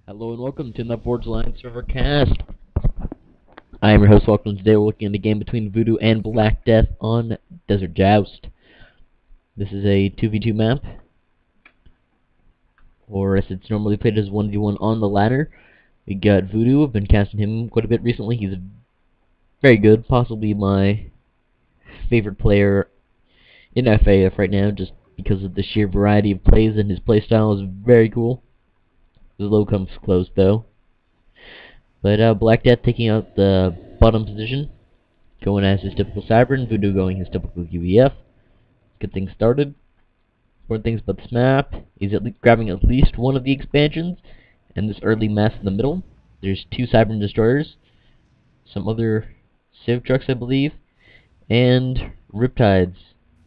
Hello and welcome to the Borderline Server Cast. I am your host, Swkoll. Today we're looking at the game between Voodoo and Blackdeath on Desert Joust. This is a 2v2 map, or as it's normally played as 1v1 on the ladder. We got Voodoo. I've been casting him quite a bit recently. He's very good, possibly my favorite player in FAF right now, just because of the sheer variety of plays, and his playstyle is very cool. The low comes close though. But Blackdeath taking out the bottom position, going as his typical Cybern, Voodoo going his typical UEF. Get things started. Important things about this map is grabbing at least one of the expansions, and this early mass in the middle. There's two Cybern destroyers, some other Civ trucks I believe, and Riptides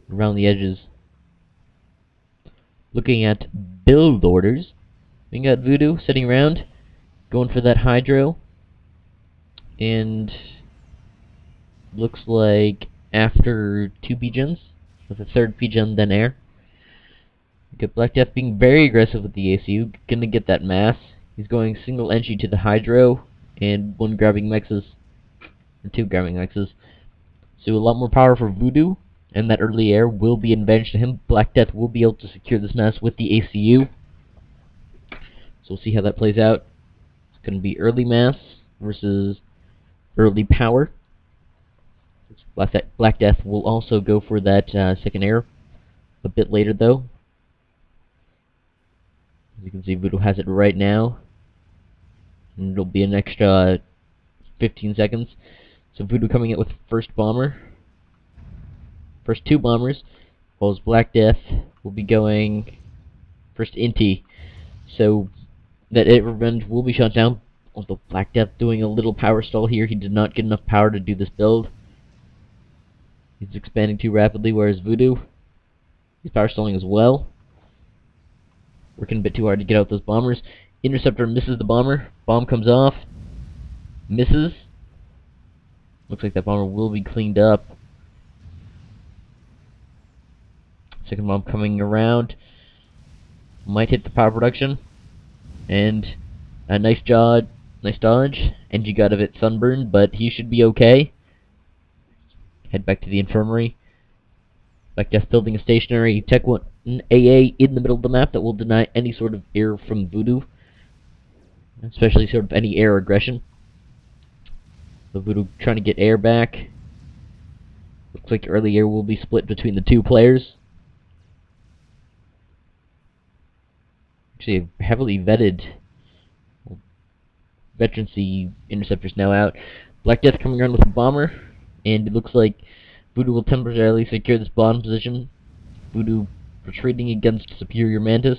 around the edges. Looking at build orders, we got Voodoo sitting around, going for that Hydro, and looks like after two P-gens, with a third P-gen then air. We got Blackdeath being very aggressive with the ACU, gonna get that mass. He's going single entry to the Hydro, and one grabbing mexes, or two grabbing mexes. So a lot more power for Voodoo, and that early air will be an advantage to him. Blackdeath will be able to secure this mass with the ACU. So we'll see how that plays out. It's going to be early mass versus early power. Blackdeath will also go for that second air a bit later though. As you can see, Voodoo has it right now. And it'll be an extra 15 seconds. So Voodoo coming out with first bomber. First two bombers. While Blackdeath will be going first inti. So that air revenge will be shot down. Although Blackdeath doing a little power stall here. He did not get enough power to do this build. He's expanding too rapidly, whereas Voodoo, he's power stalling as well. Working a bit too hard to get out those bombers. Interceptor misses the bomber. Bomb comes off. Misses. Looks like that bomber will be cleaned up. Second bomb coming around. Might hit the power production. And a nice dodge. NG got a bit sunburned, but he should be okay. Head back to the infirmary. Blackdeath building a stationary Tech 1 AA in the middle of the map that will deny any sort of air from Voodoo, especially sort of any air aggression. So Voodoo trying to get air back. Looks like early air will be split between the two players. Actually, a heavily vetted veterancy interceptors now out. Blackdeath coming around with a bomber, and it looks like Voodoo will temporarily secure this bottom position. Voodoo retreating against Superior Mantis.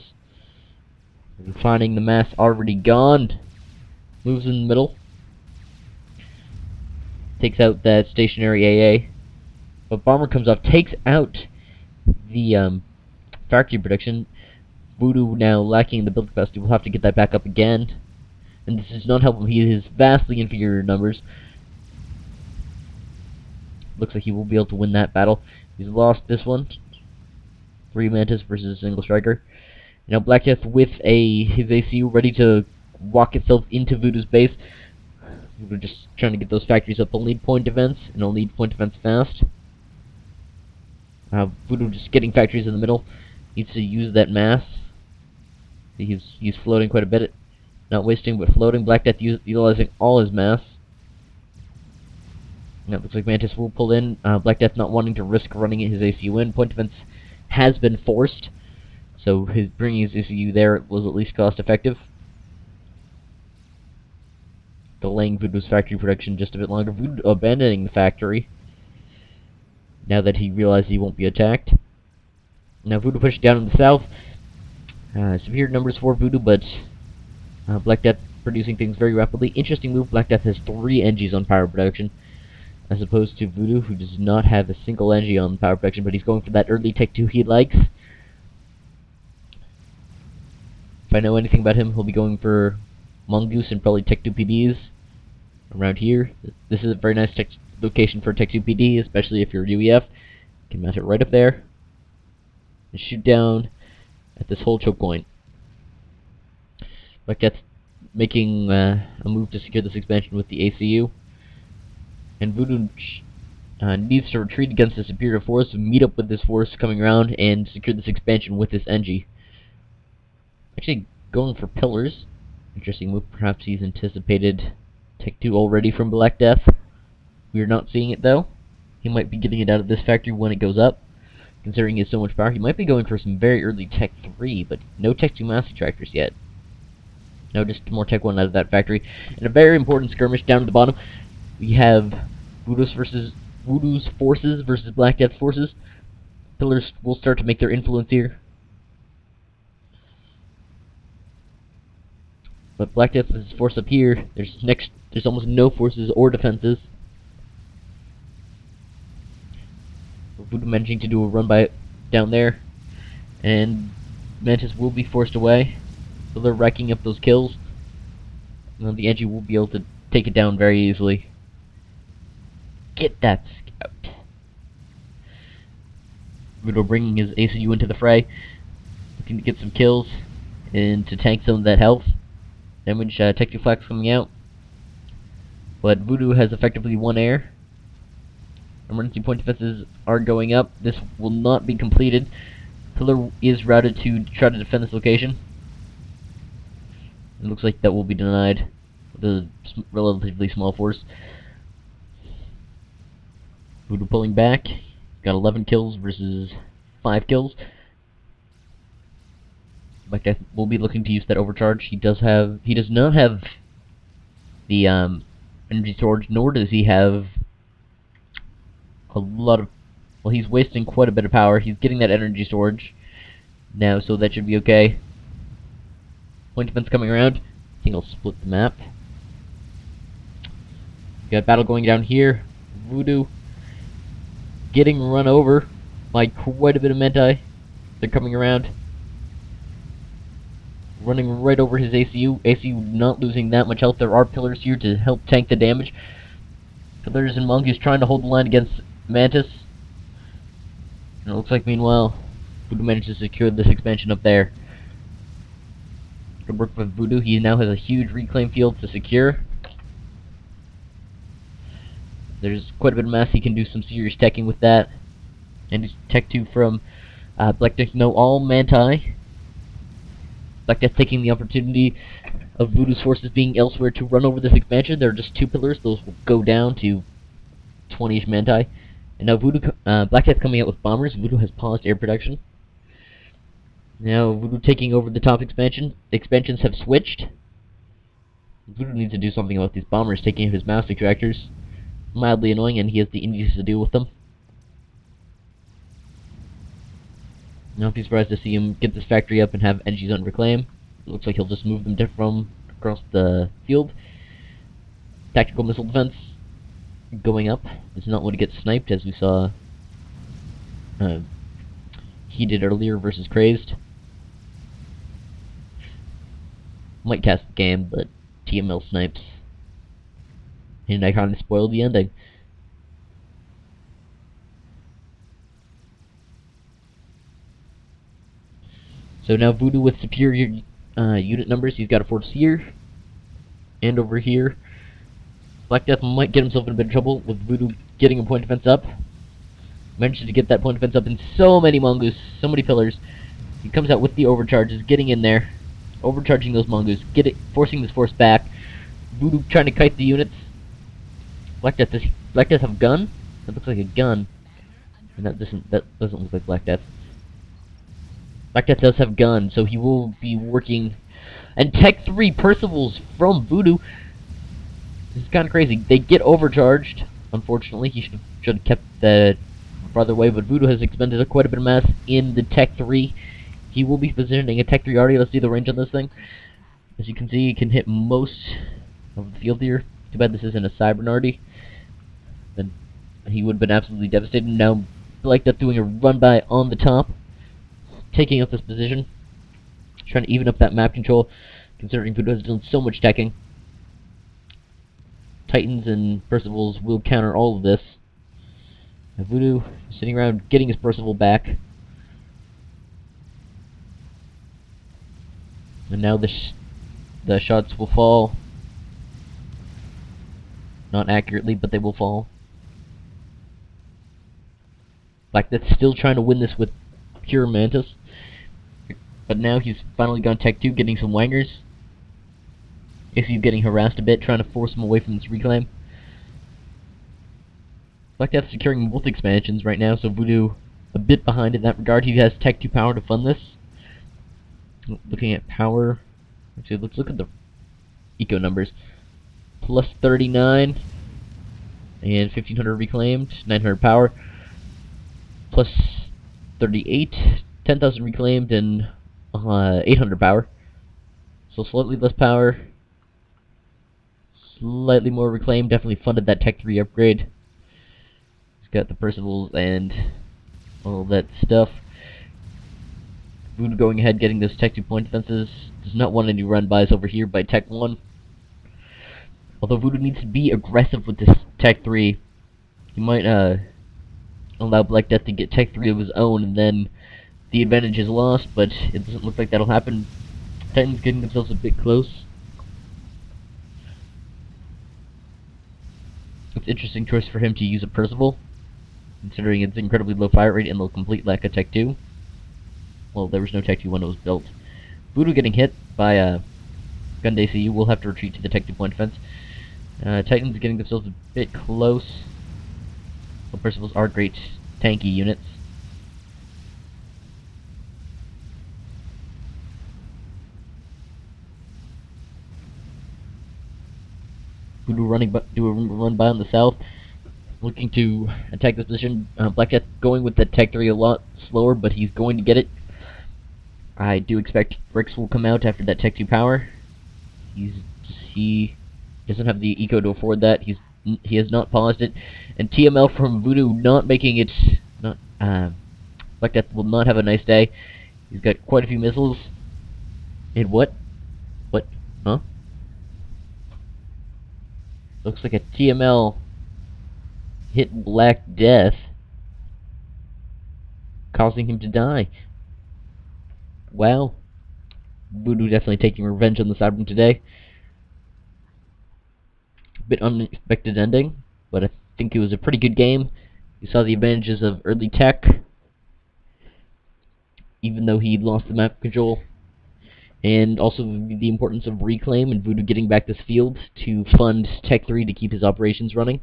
Finding the mass already gone. Moves in the middle. Takes out that stationary AA. But bomber comes off, takes out the factory production. Voodoo now lacking the build capacity will have to get that back up again. And this does not help him. He has vastly inferior numbers. Looks like he will be able to win that battle. He's lost this one. 3 Mantis versus a single striker. Now Blackdeath with his ACU ready to walk itself into Voodoo's base. We're just trying to get those factories up. They'll need point defense, and they'll need point defense fast. Voodoo just getting factories in the middle. Needs to use that mass. He's floating quite a bit. Not wasting, but floating. Blackdeath utilizing all his mass. Now it looks like Mantis will pull in. Blackdeath not wanting to risk running his ACU in. Point defense has been forced, so bringing his ACU there was at least cost effective. Delaying Voodoo's factory production just a bit longer. Voodoo abandoning the factory now that he realized he won't be attacked. Now Voodoo pushed down in the south. Severe numbers for Voodoo, but Blackdeath producing things very rapidly. Interesting move. Blackdeath has 3 NGs on power production, as opposed to Voodoo, who does not have a single NG on power production, but he's going for that early Tech 2 he likes. If I know anything about him, he'll be going for Mongoose and probably Tech 2 PDs around here. This is a very nice location for Tech 2 PD, especially if you're UEF. You can mount it right up there and shoot down at this whole choke point. Blackdeath making a move to secure this expansion with the ACU. And Voodoo needs to retreat against the superior force, meet up with this force coming around, and secure this expansion with this NG. Actually, going for pillars. Interesting move. Perhaps he's anticipated Tech 2 already from Blackdeath. We're not seeing it, though. He might be getting it out of this factory when it goes up. Considering he has so much power, he might be going for some very early Tech 3, but no Tech 2 mass extractors yet. No, just more Tech 1 out of that factory. And a very important skirmish down at the bottom. We have Voodoo's forces versus Blackdeath's forces. Pillars will start to make their influence here. But Blackdeath is force up here. There's almost no forces or defenses. Voodoo managing to do a run by down there, and Mantis will be forced away. So they're racking up those kills. And then the NG will be able to take it down very easily. Get that scout. Voodoo bringing his ACU into the fray, looking to get some kills and to tank some of that health. Damage Tech 2 flags coming out. But Voodoo has effectively won air. Emergency point defenses are going up. This will not be completed. Pillar is routed to try to defend this location. It looks like that will be denied with a relatively small force. Voodoo pulling back. Got 11 kills versus 5 kills. Blackdeath will be looking to use that overcharge. He does not have the energy storage, nor does he have a lot of... Well, he's wasting quite a bit of power. He's getting that energy storage now, so that should be okay. Point defense coming around. I think I'll split the map. Got battle going down here. Voodoo getting run over by quite a bit of Mentai. They're coming around. Running right over his ACU. ACU not losing that much health. There are pillars here to help tank the damage. Pillars and monkeys trying to hold the line against Mantis. And it looks like, meanwhile, Voodoo managed to secure this expansion up there. Good work with Voodoo. He now has a huge reclaim field to secure. There's quite a bit of mass. He can do some serious teching with that. And his Tech 2 from Blackdeath know all Manti. Blackdeath taking the opportunity of Voodoo's forces being elsewhere to run over this expansion. There are just 2 pillars. Those will go down to 20-ish Manti. And now Blackdeath coming out with bombers. Voodoo has paused air production. Now Voodoo taking over the top expansion. The expansions have switched. Voodoo needs to do something about these bombers taking out his mouse extractors. Mildly annoying, and he has the Indies to deal with them. Not be surprised to see him get this factory up and have NGs on reclaim. It looks like he'll just move them from across the field. Tactical missile defense going up. It's not going to get sniped, as we saw he did earlier versus Crazed. Might cast the game, but TML snipes. And I kind of spoiled the ending. So now Voodoo with superior unit numbers. He's got a force here and over here. Blackdeath might get himself in a bit of trouble with Voodoo getting a point defense up. Managed to get that point defense up in so many mongoose, so many pillars. He comes out with the overcharges, getting in there, overcharging those mongoose, forcing this force back. Voodoo trying to kite the units. Blackdeath have a gun? That looks like a gun. And that doesn't look like Blackdeath. Blackdeath does have a gun, so he will be working. And Tech 3 Percival's from Voodoo. This is kind of crazy. They get overcharged. Unfortunately, he should have kept that farther away, but Voodoo has expended quite a bit of mass in the Tech 3. He will be positioning a Tech 3 already. Let's see the range on this thing. As you can see, he can hit most of the field here. Too bad this isn't a Cybernardy. Then he would have been absolutely devastated. Now, Blackdeath doing a run-by on the top, taking up this position, trying to even up that map control, considering Voodoo has done so much teching. Titans and Percivals will counter all of this. Now Voodoo sitting around getting his Percival back. And now The shots will fall. Not accurately, but they will fall. Blackdeath's still trying to win this with pure Mantis. But now he's finally gone Tech 2, getting some wangers. If he's getting harassed a bit, trying to force him away from this reclaim. Blackdeath's securing both expansions right now, so Voodoo a bit behind in that regard. He has Tech 2 power to fund this. Looking at power, actually let's look at the eco numbers. Plus 39 and 1500 reclaimed, 900 power. Plus 38, 10,000 reclaimed, and 800 power. So slightly less power, slightly more reclaimed. Definitely funded that Tech 3 upgrade. He's got the Percivals and all that stuff. Voodoo going ahead, getting those Tech 2 point defenses. Does not want any run-bys over here by Tech 1. Although Voodoo needs to be aggressive with this Tech 3. He might allow Blackdeath to get Tech 3 of his own, and then the advantage is lost, but it doesn't look like that'll happen. Titans getting themselves a bit close. It's an interesting choice for him to use a Percival, considering its incredibly low fire rate and the complete lack of Tech 2. Well, there was no Tech 2 when it was built. Voodoo getting hit by Gun ACU will have to retreat to the Tech 2 point defense. Titans getting themselves a bit close. The Percivals are great tanky units. Voodoo do a run by on the south, looking to attack this position. Blackdeath going with the Tech 3 a lot slower, but he's going to get it. I do expect bricks will come out after that Tech 2 power. He doesn't have the eco to afford that. He has not paused it, and TML from Voodoo not making it. Not Blackdeath will not have a nice day. He's got quite a few missiles. And what? What? Huh? Looks like a TML hit Blackdeath, causing him to die. Wow. Voodoo definitely taking revenge on this album today. A bit unexpected ending, but I think it was a pretty good game. You saw the advantages of early tech, even though he lost the map control, and also the importance of reclaim and Voodoo getting back this field to fund Tech 3 to keep his operations running.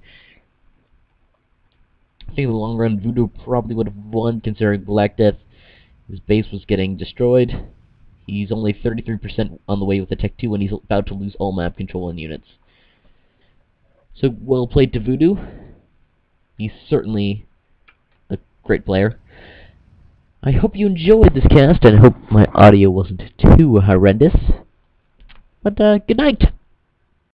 I think in the long run, Voodoo probably would have won, considering Blackdeath, his base was getting destroyed. He's only 33% on the way with the Tech 2, and he's about to lose all map control and units. So, well played to Voodoo. He's certainly a great player. I hope you enjoyed this cast, and I hope my audio wasn't too horrendous. But, good night!